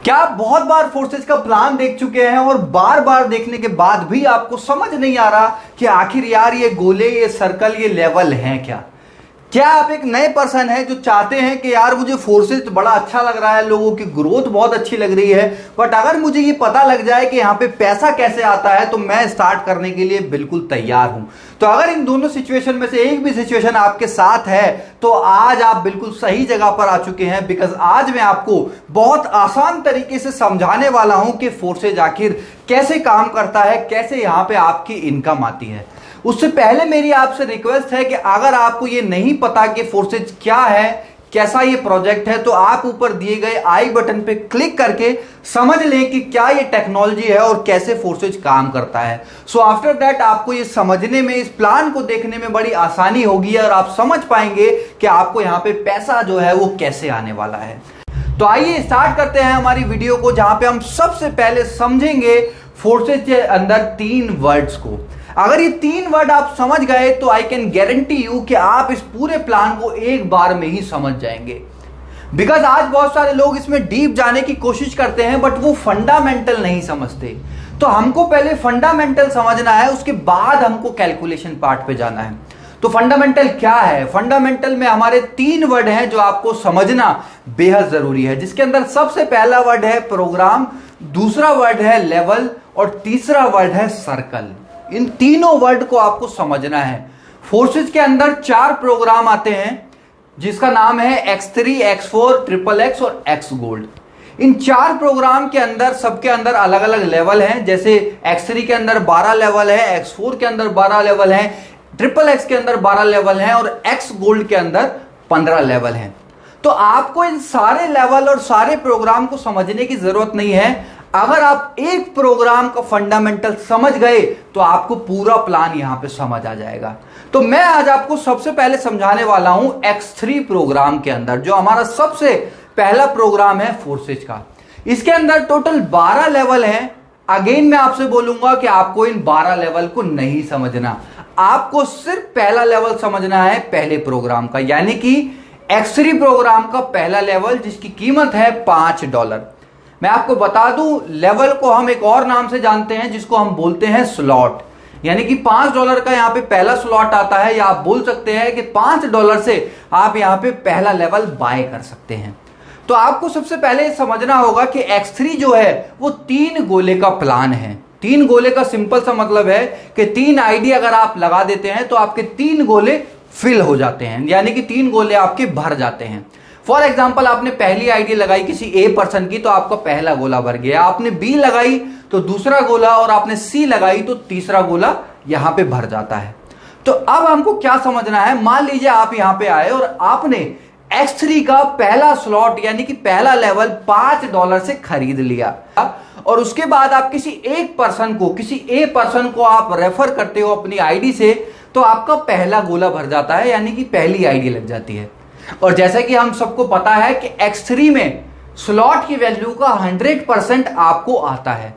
क्या आप बहुत बार फोर्सेज का प्लान देख चुके हैं और बार बार देखने के बाद भी आपको समझ नहीं आ रहा कि आखिर यार ये गोले, ये सर्कल, ये लेवल हैं क्या? क्या आप एक नए पर्सन हैं जो चाहते हैं कि यार मुझे फोर्सेज बड़ा अच्छा लग रहा है, लोगों की ग्रोथ बहुत अच्छी लग रही है, बट अगर मुझे ये पता लग जाए कि यहाँ पे पैसा कैसे आता है तो मैं स्टार्ट करने के लिए बिल्कुल तैयार हूं। तो अगर इन दोनों सिचुएशन में से एक भी सिचुएशन आपके साथ है तो आज आप बिल्कुल सही जगह पर आ चुके हैं, बिकॉज आज मैं आपको बहुत आसान तरीके से समझाने वाला हूं कि फोर्सेज आखिर कैसे काम करता है, कैसे यहाँ पे आपकी इनकम आती है। उससे पहले मेरी आपसे रिक्वेस्ट है कि अगर आपको ये नहीं पता कि फोर्सेज क्या है, कैसा ये प्रोजेक्ट है, तो आप ऊपर दिए गए आई बटन पे क्लिक करके समझ लें कि क्या ये टेक्नोलॉजी है और कैसे फोर्सेज काम करता है। सो आफ्टर दैट आपको ये समझने में, इस प्लान को देखने में बड़ी आसानी होगी और आप समझ पाएंगे कि आपको यहाँ पे पैसा जो है वो कैसे आने वाला है। तो आइए स्टार्ट करते हैं हमारी वीडियो को, जहां पे हम सबसे पहले समझेंगे फोर्सेज के अंदर 3 वर्ड्स को। अगर ये 3 वर्ड आप समझ गए तो आई कैन गारंटी यू कि आप इस पूरे प्लान को एक बार में ही समझ जाएंगे। बिकॉज आज बहुत सारे लोग इसमें डीप जाने की कोशिश करते हैं बट वो फंडामेंटल नहीं समझते। तो हमको पहले फंडामेंटल समझना है, उसके बाद हमको कैलकुलेशन पार्ट पे जाना है। तो फंडामेंटल क्या है? फंडामेंटल में हमारे 3 वर्ड हैं जो आपको समझना बेहद जरूरी है, जिसके अंदर सबसे पहला वर्ड है प्रोग्राम, दूसरा वर्ड है लेवल और तीसरा वर्ड है सर्कल। इन तीनों वर्ड को आपको समझना है। फोर्सेज के अंदर 4 प्रोग्राम आते हैं जिसका नाम है X3, X4, XXX और X गोल्ड। इन 4 प्रोग्राम के अंदर सबके अंदर अलग अलग लेवल हैं। जैसे X3 के अंदर 12 लेवल है, X4 के अंदर 12 लेवल है, XXX के अंदर 12 लेवल हैं और X गोल्ड के अंदर 15 लेवल हैं। तो आपको इन सारे लेवल और सारे प्रोग्राम को समझने की जरूरत नहीं है। अगर आप एक प्रोग्राम का फंडामेंटल समझ गए तो आपको पूरा प्लान यहां पे समझ आ जाएगा। तो मैं आज आपको सबसे पहले समझाने वाला हूं X3 प्रोग्राम के अंदर, जो हमारा सबसे पहला प्रोग्राम है फोर्सेज का। इसके अंदर टोटल 12 लेवल हैं। अगेन मैं आपसे बोलूंगा कि आपको इन 12 लेवल को नहीं समझना, आपको सिर्फ पहला लेवल समझना है पहले प्रोग्राम का, यानी कि X3 प्रोग्राम का पहला लेवल जिसकी कीमत है $5। मैं आपको बता दूं, लेवल को हम एक और नाम से जानते हैं जिसको हम बोलते हैं स्लॉट, यानी कि $5 का यहां पे पहला स्लॉट आता है, या आप बोल सकते हैं कि $5 से आप यहां पे पहला लेवल बाय कर सकते हैं। तो आपको सबसे पहले समझना होगा कि X3 जो है वो 3 गोले का प्लान है। 3 गोले का सिंपल सा मतलब है कि 3 आईडी अगर आप लगा देते हैं तो आपके 3 गोले फिल हो जाते हैं, यानी कि 3 गोले आपके भर जाते हैं। फॉर एग्जाम्पल, आपने पहली आईडी लगाई किसी ए पर्सन की तो आपका पहला गोला भर गया, आपने बी लगाई तो दूसरा गोला, और आपने सी लगाई तो तीसरा गोला यहां पे भर जाता है। तो अब हमको क्या समझना है, मान लीजिए आप यहां पे आए और आपने X3 का पहला स्लॉट यानी कि पहला लेवल $5 से खरीद लिया, और उसके बाद आप किसी एक पर्सन को, किसी ए पर्सन को आप रेफर करते हो अपनी आईडी से, तो आपका पहला गोला भर जाता है, यानी कि पहली आईडी लग जाती है। और जैसे कि हम सबको पता है कि X3 में स्लॉट की वैल्यू का 100% आपको आता है।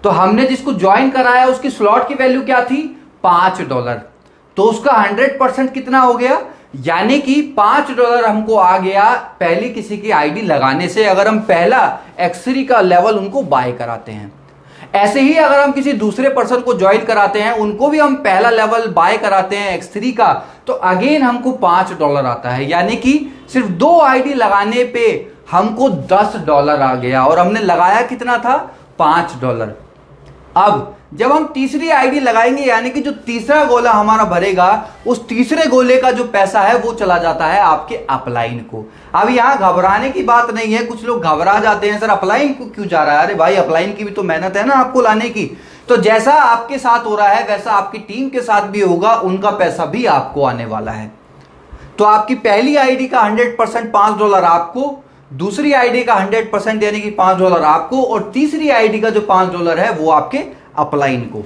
तो हमने जिसको ज्वाइन कराया उसकी स्लॉट की वैल्यू क्या थी? $5। तो उसका 100% कितना हो गया? यानी कि $5 हमको आ गया पहली किसी की आईडी लगाने से, अगर हम पहला X3 का लेवल उनको बाय कराते हैं। ऐसे ही अगर हम किसी दूसरे पर्सन को ज्वाइन कराते हैं, उनको भी हम पहला लेवल बाय कराते हैं X3 का, तो अगेन हमको $5 आता है, यानी कि सिर्फ 2 आईडी लगाने पे हमको $10 आ गया, और हमने लगाया कितना था? $5। अब जब हम तीसरी आईडी लगाएंगे, यानी कि जो तीसरा गोला हमारा भरेगा, उस तीसरे गोले का जो पैसा है वो चला जाता है आपके अपलाइन को। अब यहां घबराने की बात नहीं है। कुछ लोग घबरा जाते हैं, सर अपलाइन को क्यों जा रहा है? अरे भाई, अपलाइन की भी तो मेहनत है ना आपको लाने की। तो जैसा आपके साथ हो रहा है वैसा आपकी टीम के साथ भी होगा, उनका पैसा भी आपको आने वाला है। तो आपकी पहली आईडी का 100% $5 आपको, दूसरी आईडी का 100% यानी कि $5 आपको, और तीसरी आईडी का जो $5 है वो आपके अपलाइन को।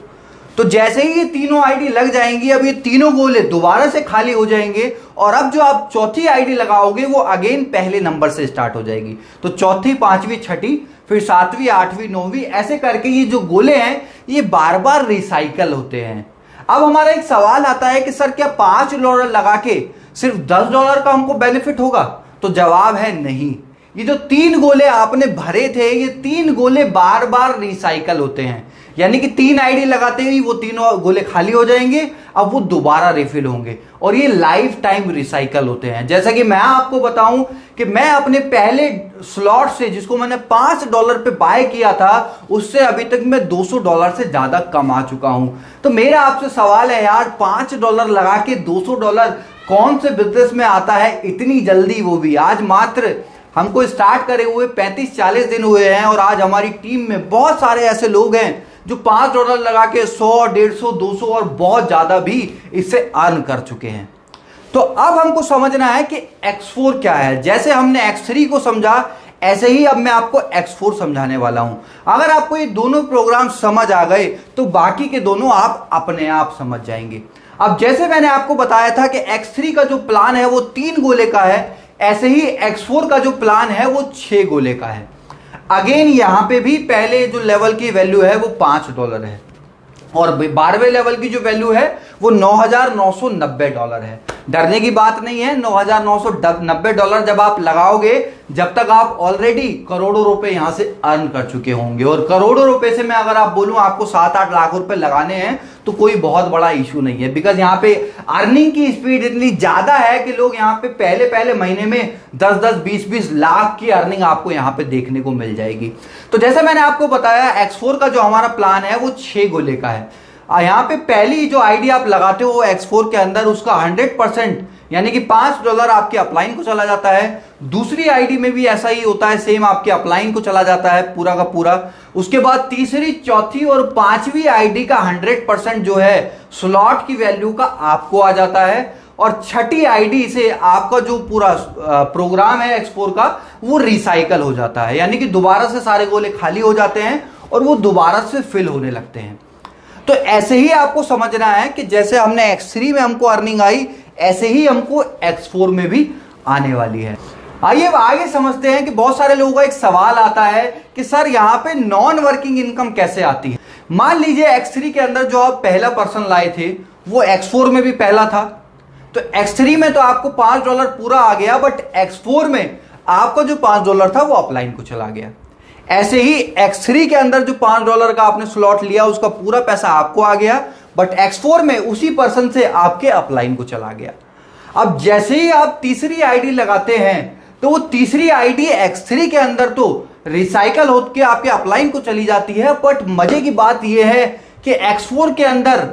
तो जैसे ही ये तीनों आईडी लग जाएंगी, अब ये तीनों गोले दोबारा से खाली हो जाएंगे, और अब जो आप चौथी आईडी लगाओगे वो अगेन पहले नंबर से स्टार्ट हो जाएगी। तो चौथी, पांचवी, छठी, फिर 7वीं, 8वीं, 9वीं, ऐसे करके ये जो गोले हैं ये बार बार रिसाइकल होते हैं। अब हमारा एक सवाल आता है कि सर क्या $5 लगा के सिर्फ $10 का हमको बेनिफिट होगा? तो जवाब है नहीं। ये जो 3 गोले आपने भरे थे, ये 3 गोले बार बार रिसाइकल होते हैं, यानी कि 3 आईडी लगाते ही वो 3 गोले खाली हो जाएंगे, अब वो दोबारा रिफिल होंगे और ये लाइफ टाइम रिसाइकल होते हैं। जैसा कि मैं आपको बताऊं कि मैं अपने पहले स्लॉट से, जिसको मैंने $5 पे बाय किया था, उससे अभी तक मैं $200 से ज्यादा कमा चुका हूं। तो मेरा आपसे सवाल है यार, $5 लगा के $200 कौन से बिजनेस में आता है इतनी जल्दी, वो भी आज मात्र हमको स्टार्ट करे हुए 35-40 दिन हुए हैं और आज हमारी टीम में बहुत सारे ऐसे लोग हैं जो $5 लगा के 100, 150, 200 और बहुत ज्यादा भी इससे अर्न कर चुके हैं। तो अब हमको समझना है कि X4 क्या है। जैसे हमने X3 को समझा, ऐसे ही अब मैं आपको X4 समझाने वाला हूं। अगर आपको ये दोनों प्रोग्राम समझ आ गए तो बाकी के दोनों आप अपने आप समझ जाएंगे। अब जैसे मैंने आपको बताया था कि X3 का जो प्लान है वो 3 गोले का है, ऐसे ही X4 का जो प्लान है वो 6 गोले का है। अगेन यहां पे भी पहले जो लेवल की वैल्यू है वो $5 है और 12वें लेवल की जो वैल्यू है वो $9,990 है। डरने की बात नहीं है, $9,990 जब आप लगाओगे, जब तक आप ऑलरेडी करोड़ों रुपए यहां से अर्न कर चुके होंगे। और करोड़ों रुपए से मैं अगर आप बोलूं आपको 7-8 लाख रुपए लगाने हैं तो कोई बहुत बड़ा इशू नहीं है, बिकॉज यहाँ पे अर्निंग की स्पीड इतनी ज्यादा है कि लोग यहाँ पे पहले महीने में 10-10, 20-20 लाख की अर्निंग आपको यहाँ पे देखने को मिल जाएगी। तो जैसे मैंने आपको बताया, X4 का जो हमारा प्लान है वो 6 गोले का है। यहाँ पे पहली जो आईडी आप लगाते हो X4 के अंदर, उसका 100% यानी कि $5 आपके अपलाइन को चला जाता है। दूसरी आईडी में भी ऐसा ही होता है, सेम आपके अपलाइन को चला जाता है पूरा का पूरा। उसके बाद तीसरी, चौथी और 5वीं आईडी का 100% जो है स्लॉट की वैल्यू का आपको आ जाता है और 6ठी आईडी से आपका जो पूरा प्रोग्राम है X4 का वो रिसाइकल हो जाता है, यानी कि दोबारा से सारे गोले खाली हो जाते हैं और वो दोबारा से फिल होने लगते हैं। तो ऐसे ही आपको समझना है कि जैसे हमने X3 में हमको अर्निंग आई, ऐसे ही हमको X4 में भी आने वाली है। आइए अब आगे समझते हैं कि बहुत सारे लोगों का एक सवाल आता है कि सर यहाँ पे नॉन वर्किंग इनकम कैसे आती है। मान लीजिए X3 के अंदर जो आप पहला पर्सन लाए थे वो X4 में भी पहला था, तो X3 में तो आपको $5 पूरा आ गया, बट X4 में आपका जो $5 था वो अपलाइन को चला गया। ऐसे ही X3 के अंदर जो $5 का आपने स्लॉट लिया उसका पूरा पैसा आपको आ गया, बट X4 में उसी पर्सन से आपके अपलाइन को चला गया। अब जैसे ही आप तीसरी आईडी लगाते हैं तो वो तीसरी आईडी X3 के अंदर तो रिसाइकल होकर आपके अपलाइन को चली जाती है, बट मजे की बात यह है कि X4 के अंदर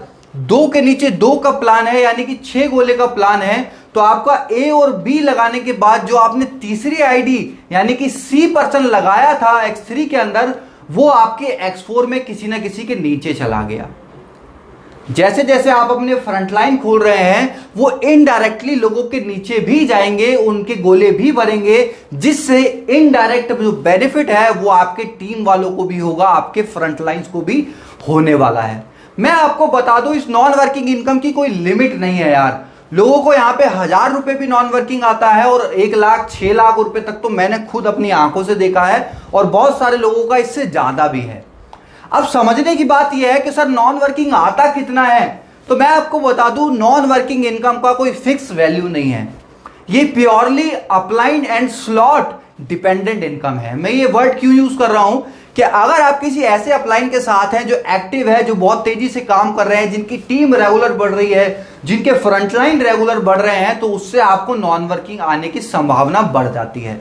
2 के नीचे 2 का प्लान है, यानी कि 6 गोले का प्लान है। तो आपका A और B लगाने के बाद जो आपने तीसरी आईडी यानी कि C पर्सन लगाया था X3 के अंदर, वो आपके X4 में किसी ना किसी के नीचे चला गया। जैसे जैसे आप अपने फ्रंटलाइन खोल रहे हैं वो इनडायरेक्टली लोगों के नीचे भी जाएंगे, उनके गोले भी भरेंगे, जिससे इनडायरेक्ट जो बेनिफिट है वो आपके टीम वालों को भी होगा, आपके फ्रंटलाइंस को भी होने वाला है। मैं आपको बता दूं, इस नॉन वर्किंग इनकम की कोई लिमिट नहीं है यार। लोगों को यहाँ पे 1000 रुपए भी नॉन वर्किंग आता है और 1 लाख 6 लाख रुपए तक तो मैंने खुद अपनी आंखों से देखा है और बहुत सारे लोगों का इससे ज्यादा भी है। अब समझने की बात यह है कि सर नॉन वर्किंग आता कितना है, तो मैं आपको बता दूं नॉन वर्किंग इनकम का कोई फिक्स वैल्यू नहीं है। ये purely upline and slot dependent income है। मैं ये वर्ड क्यों यूज कर रहा हूं कि अगर आप किसी ऐसे अपलाइन के साथ हैं जो एक्टिव है, जो बहुत तेजी से काम कर रहे हैं, जिनकी टीम रेगुलर बढ़ रही है, जिनके फ्रंटलाइन रेगुलर बढ़ रहे हैं, तो उससे आपको नॉन वर्किंग आने की संभावना बढ़ जाती है।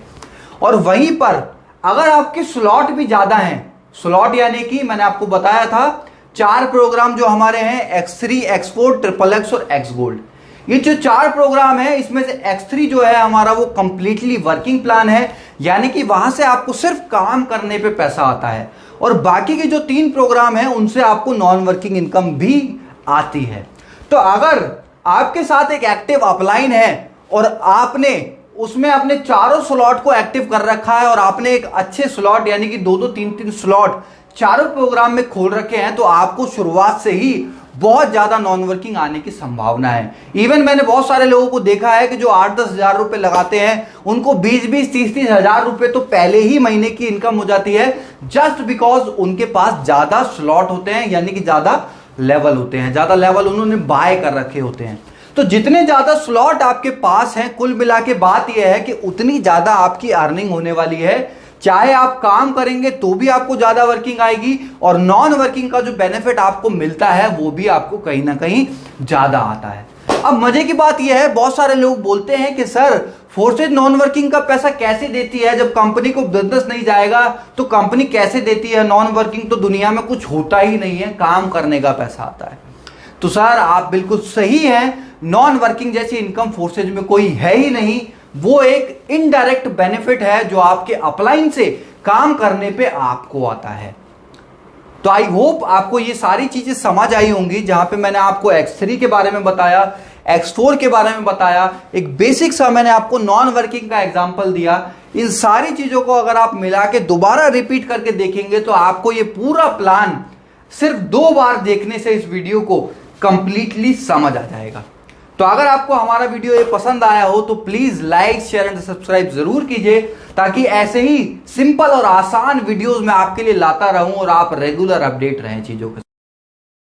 और वहीं पर अगर आपके स्लॉट भी ज्यादा हैं, स्लॉट यानी कि मैंने आपको बताया था 4 प्रोग्राम जो हमारे हैं X3, X4, XXX और X गोल्ड, ये जो 4 प्रोग्राम है इसमें से X3 जो है हमारा वो कंप्लीटली वर्किंग प्लान है, यानी कि वहां से आपको सिर्फ काम करने पे पैसा आता है, और बाकी के जो 3 प्रोग्राम है उनसे आपको नॉन वर्किंग इनकम भी आती है। तो अगर आपके साथ एक एक्टिव अपलाइन है और आपने उसमें अपने चारों स्लॉट को एक्टिव कर रखा है और आपने एक अच्छे स्लॉट यानी कि 2-2, 3-3 स्लॉट चारों प्रोग्राम में खोल रखे हैं, तो आपको शुरुआत से ही बहुत ज्यादा नॉन वर्किंग आने की संभावना है। इवन मैंने बहुत सारे लोगों को देखा है कि जो 8-10 हजार रुपए लगाते हैं उनको 20-20, 30-30 हजार रुपए तो पहले ही महीने की इनकम हो जाती है, जस्ट बिकॉज उनके पास ज्यादा स्लॉट होते हैं, यानी कि ज्यादा लेवल होते हैं, ज्यादा लेवल उन्होंने बाय कर रखे होते हैं। तो जितने ज्यादा स्लॉट आपके पास हैं, कुल मिला के बात यह है कि उतनी ज्यादा आपकी अर्निंग होने वाली है। चाहे आप काम करेंगे तो भी आपको ज्यादा वर्किंग आएगी, और नॉन वर्किंग का जो बेनिफिट आपको मिलता है वो भी आपको कहीं ना कहीं ज्यादा आता है। अब मजे की बात यह है, बहुत सारे लोग बोलते हैं कि सर फोर्सेज नॉन वर्किंग का पैसा कैसे देती है, जब कंपनी को बिजनेस नहीं जाएगा तो कंपनी कैसे देती है? नॉन वर्किंग तो दुनिया में कुछ होता ही नहीं है, काम करने का पैसा आता है। तो सर आप बिल्कुल सही हैं, नॉन वर्किंग जैसी इनकम फोर्सेज में कोई है ही नहीं। वो एक इनडायरेक्ट बेनिफिट है जो आपके अपलाइन से काम करने पे आपको आता है। तो आई होप आपको ये सारी चीजें समझ आई होंगी, जहां पे मैंने आपको X3 के बारे में बताया, X4 के बारे में बताया, एक बेसिक सा मैंने आपको नॉन वर्किंग का एग्जांपल दिया। इन सारी चीजों को अगर आप मिला के दोबारा रिपीट करके देखेंगे तो आपको ये पूरा प्लान सिर्फ 2 बार देखने से इस वीडियो को कंप्लीटली समझ आ जाएगा। तो अगर आपको हमारा वीडियो ये पसंद आया हो तो please like, share and subscribe जरूर कीजिए, ताकि ऐसे ही सिंपल और आसान वीडियोस मैं आपके लिए लाता रहूं और आप रेगुलर अपडेट रहें चीजों के साथ।